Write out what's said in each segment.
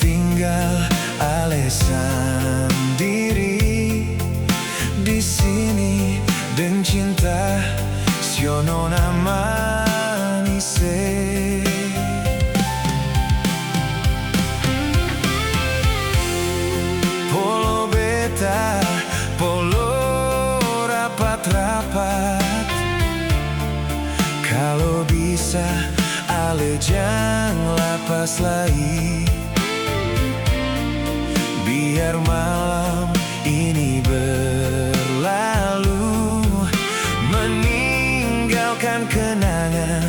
tinggal ale sendiri di sini dengan cinta sionona manise. Polo beta, polo rapat-rapat. Kalau bisa ale jangan lapas lagi, biar malam ini berlalu, meninggalkan kenangan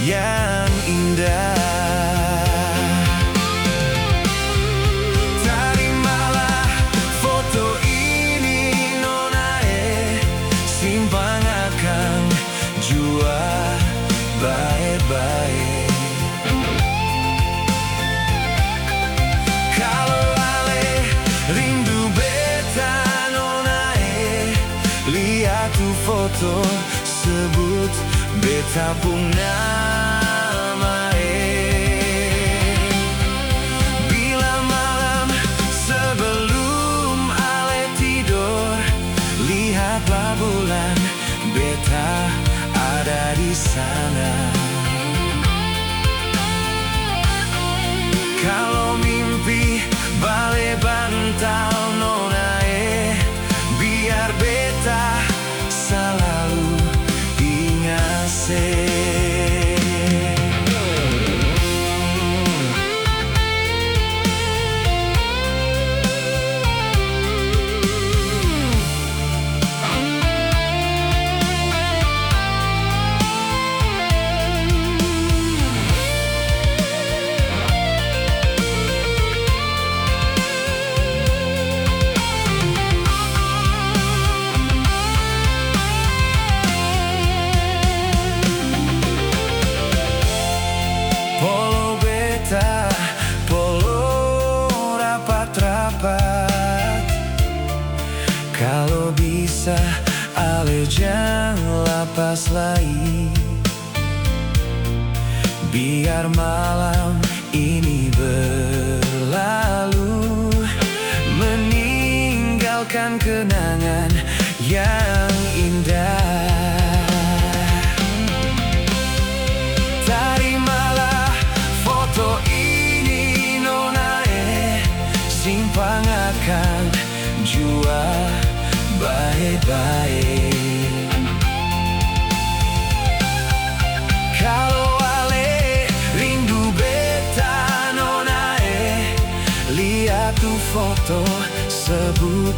yang indah. Terimalah foto ini nona, simpan akan jua baik-baik. Kalau ale rindu beta nona, lihat tu foto, sebut beta pun nama. Bila malam sebelum ale tidur, lihatlah bulan, beta ada di sana. Kalau mimpi bale bantal nona, biar beta selalu ingat se. Polo rapat-rapat. Kalau bisa ale jangan lapas lagi, biar malam ini berlalu, meninggalkan kenangan yang indah. Terimalah foto ini nona, simpan akan jua baik-baik. Kalau ale rindu beta nona, lihat tu foto, sebut